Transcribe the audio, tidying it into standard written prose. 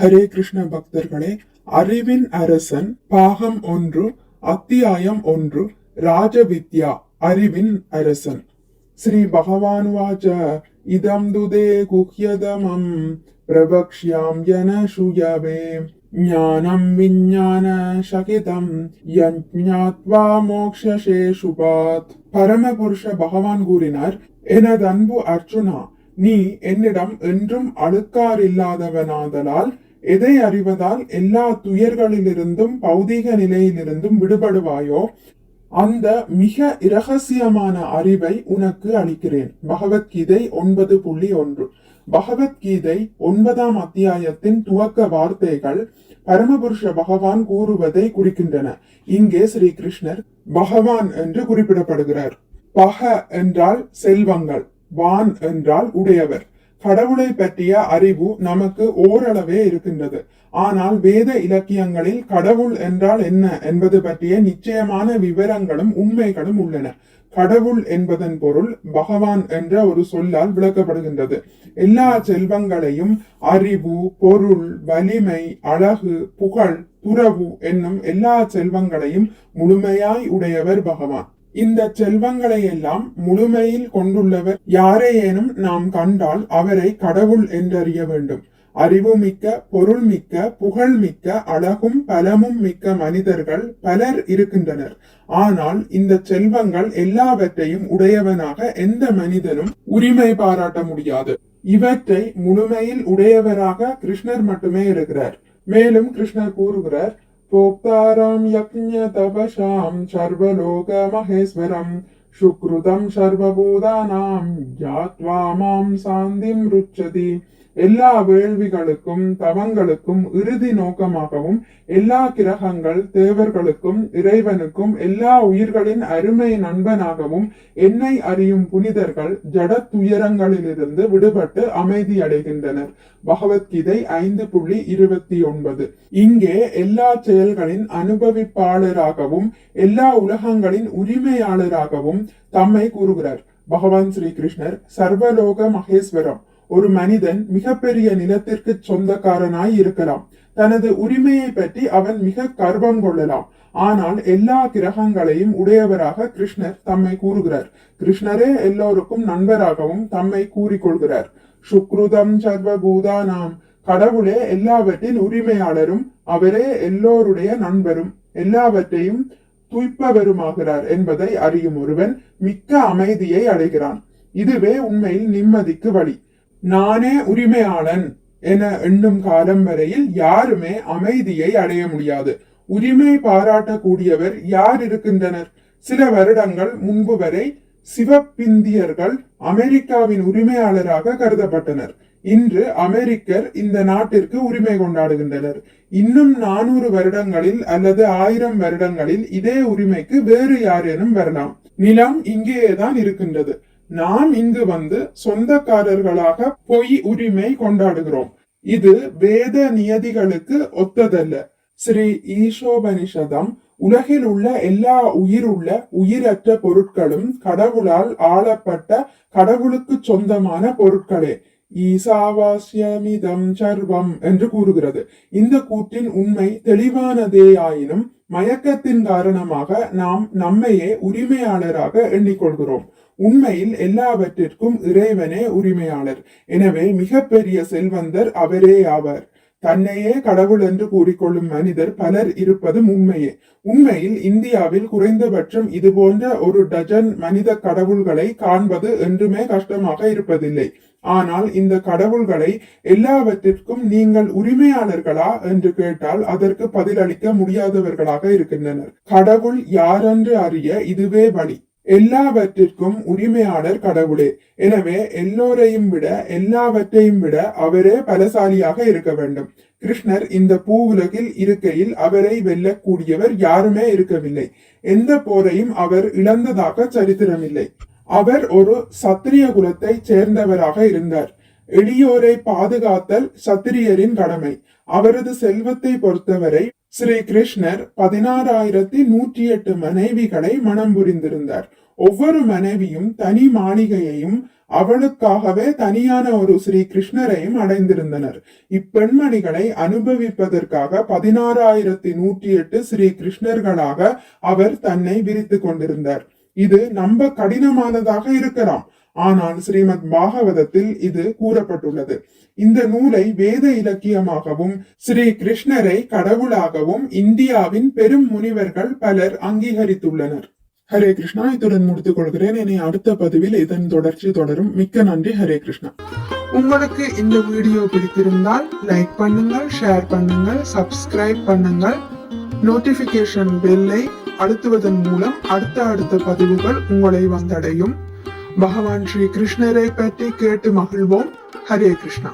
ஹரே கிருஷ்ண பக்தர்களே, அறிவின் அரசன் பாகம் 1 அத்தியாயம் 1 ராஜவித்யா அறிவின் அரசன். ஸ்ரீ பகவானுவாச்ச இதம் துதே குஹ்யதமம் பிரபக்ஷ்யாம் யன ஷூயவே ஞானம் விஞ்ஞான சகிதம் யஞ்ஞாத்வா மோக்ஷசே சுபாத். பரமபுருஷ பகவான் கூறினார், எனது அன்பு அர்ஜுனா, நீ என்னிடம் என்றும் அழுக்காறில்லாதவனாதலால் எதை அறிவதால் எல்லா துயர்களிலிருந்தும் பௌதீக நிலையிலிருந்தும் விடுபடுவாயோ அந்த மிக இரகசியமான அறிவை உனக்கு அளிக்கிறேன். பகவத்கீதை 9.1. பகவத்கீதை 9ஆம் அத்தியாயத்தின் துவக்க வார்த்தைகள் பரமபுருஷ பகவான் கூறுவதை குறிக்கின்றன. இங்கே ஸ்ரீ கிருஷ்ணர் பகவான் என்று குறிப்பிடப்படுகிறார். பக என்றால் செல்வங்கள், வான் என்றால் உடையவர். கடவுளை பற்றிய அறிவு நமக்கு ஓரளவே இருக்கின்றது. ஆனால் வேத இலக்கியங்களில் கடவுள் என்றால் என்ன என்பது பற்றிய நிச்சயமான விவரங்களும் உண்மைகளும் உள்ளன. கடவுள் என்பதன் பொருள் பகவான் என்ற ஒரு சொல்லால் விளக்கப்படுகின்றது. எல்லா செல்வங்களையும் அறிவு, பொருள், வலிமை, அழகு, புகழ், துறவு என்னும் எல்லா செல்வங்களையும் முழுமையாய் உடையவர் பகவான். இந்த செல்வங்களை எல்லாம் முழுமையில் கொண்டுள்ளவர் யாரையேனும் நாம் கண்டால் அவரை கடவுள் என்றறிய வேண்டும். அறிவு மிக்க, பொருள் மிக்க, புகழ் மிக்க, அழகும் பலமும் மிக்க மனிதர்கள் பலர் இருக்கின்றனர். ஆனால் இந்த செல்வங்கள் எல்லாவற்றையும் உடையவனாக எந்த மனிதனும் உரிமை பாராட்ட முடியாது. இவற்றை முழுமையில் உடையவராக கிருஷ்ணர் மட்டுமே இருக்கிறார். மேலும் கிருஷ்ணர் கூறுகிறார், போக்தாரம் யக்ஞ தபசாம் சர்வலோக மகேஸ்வரம் சுக்ருதம் சர்வபூதானாம் ஜாத்வா மாம் சாந்திம் ருச்சதி. எல்லா வேள்விகளுக்கும் தவங்களுக்கும் இறுதி நோக்கமாகவும் எல்லா கிரகங்கள், தேவர்களுக்கும் இறைவனுக்கும் எல்லா உயிர்களின் அருமை நண்பனாகவும் என்னை அறியும் புனிதர்கள் ஜட துயரங்களிலிருந்து விடுபட்டு அமைதி அடைகின்றனர். பகவத்கீதை 5.29. இங்கே எல்லா செயல்களின் அனுபவிப்பாளராகவும் எல்லா உலகங்களின் உரிமையாளராகவும் தம்மை கூறுகிறார். பகவான் ஸ்ரீ கிருஷ்ணர் சர்வலோக மகேஸ்வரம். ஒரு மனிதன் மிகப்பெரிய நிலத்திற்கு சொந்தக்காரனாய் இருக்கலாம். தனது உரிமையை பற்றி அவன் மிக கர்வம் கொள்ளலாம். ஆனால் எல்லா கிரகங்களையும் உடையவராக கிருஷ்ணர் தம்மை கூறுகிறார். கிருஷ்ணரே எல்லோருக்கும் நண்பராகவும் தம்மை கூறிக்கொள்கிறார். சுக்ருதம் சர்வபூதானாம். கடவுளே எல்லாவற்றின் உரிமையாளரும் அவரே எல்லோருடைய நண்பரும் எல்லாவற்றையும் துய்ப்பவருமாகிறார் என்பதை அறியும் ஒருவன் மிக்க அமைதியை அடைகிறான். இதுவே உண்மையில் நிம்மதிக்கு வழி. நானே உரிமையாளன் என எண்ணும் காலம் வரையில் யாருமே அமைதியை அடைய முடியாது. உரிமை பாராட்டக்கூடியவர் யார் இருக்கின்றனர்? சில வருடங்கள் முன்பு வரை சிவப்பிந்தியர்கள் அமெரிக்காவின் உரிமையாளராக கருதப்பட்டனர். இன்று அமெரிக்கர் இந்த நாட்டிற்கு உரிமை கொண்டாடுகின்றனர். இன்னும் 400 வருடங்களில் அல்லது 1000 வருடங்களில் இதே உரிமைக்கு வேறு யாரேனும் வரலாம். நிலம் இங்கேயேதான் இருக்கின்றது. நாம் இங்கு வந்து சொந்தக்காரர்களாக பொய் உரிமை கொண்டாடுகிறோம். இது வேத நியதிகளுக்கு ஒத்ததல்ல. ஸ்ரீ ஈசோபனிஷதம் உலகில் உள்ள எல்லா உயிருள்ள உயிரற்ற பொருட்களும் கடவுளால் ஆளப்பட்ட கடவுளுக்கு சொந்தமான பொருட்களே. ஈசாவாஸ்யமிதம் சர்வம் என்று கூறுகிறது. இந்த கூற்றின் உண்மை தெளிவானதேயாயினும் மயக்கத்தின் காரணமாக நாம் நம்மையே உரிமையாளராக எண்ணிக்கொள்கிறோம். உண்மையில் எல்லாவற்றிற்கும் இறைவனே உரிமையாளர். எனவே மிகப்பெரிய செல்வந்தர் அவரே ஆவார். தன்னையே கடவுள் என்று கூறிக்கொள்ளும் மனிதர் பலர் இருப்பதும் உண்மையே. உண்மையில் இந்தியாவில் குறைந்தபட்சம் இது போன்ற ஒரு டஜன் மனித கடவுள்களை காண்பது என்றுமே கஷ்டமாக இருப்பதில்லை. ஆனால் இந்த கடவுள்களை எல்லாவற்றிற்கும் நீங்கள் உரிமையாளர்களா என்று கேட்டால் அதற்கு பதிலளிக்க முடியாதவர்களாக இருக்கின்றனர். கடவுள் யாரென்று அறிய இதுவே வழி. எல்லாவற்றிற்கும் உரிமையாளர் கடவுளே. எனவே எல்லோரையும் விட எல்லாவற்றையும் விட அவரே பலசாலியாக இருக்க வேண்டும். கிருஷ்ணர் இந்த பூவுலகில் இருக்கையில் அவரை வெல்லக்கூடியவர் யாருமே இருக்கவில்லை. எந்த போரையும் அவர் இழந்ததாக சரித்திரமில்லை. அவர் ஒரு சத்திரிய குலத்தை சேர்ந்தவராக இருந்தார். எளியோரை பாதுகாத்தல் சத்திரியரின் கடமை. அவரது செல்வத்தை பொறுத்தவரை ஸ்ரீ கிருஷ்ணர் 16,108 மனைவிகளை மனம் புரிந்திருந்தார். ஒவ்வொரு மனைவியும் தனி மாளிகையையும் அவளுக்காகவே தனியான ஒரு ஸ்ரீ கிருஷ்ணரையும் அடைந்திருந்தனர். இப்பெண்மணிகளை அனுபவிப்பதற்காக 16,108 ஸ்ரீ கிருஷ்ணர்களாக அவர் தன்னை விரித்து கொண்டிருந்தார். இது நம்ப கடினமானதாக இருக்கலாம், ஆனால் ஸ்ரீமத் பாகவதத்தில் இது கூறப்பட்டுள்ளது. இந்த நூலை வேத இலக்கியமாகவும் ஸ்ரீ கிருஷ்ணரை கடவுளாகவும் இந்தியாவின் பெரும் முனிவர்கள் பலர் அங்கீகரித்துள்ளனர். ஹரே கிருஷ்ணா. இத்துடன் முடித்துக் கொள்கிறேன். இனி அடுத்த பதிவில் இதன் தொடர்ச்சி தொடரும். மிக்க நன்றி. ஹரே கிருஷ்ணா. உங்களுக்கு இந்த வீடியோ பிடித்திருந்தால் லைக் பண்ணுங்கள், ஷேர் பண்ணுங்கள், சப்ஸ்கிரைப் பண்ணுங்கள். நோட்டிபிகேஷன் பெல்லை அழுத்துவதன் மூலம் அடுத்த பதிவுகள் உங்களை வந்தடையும். பகவான் ஸ்ரீ கிருஷ்ணரை பற்றி கேட்டு மகிழ்வோம். ஹரே கிருஷ்ணா.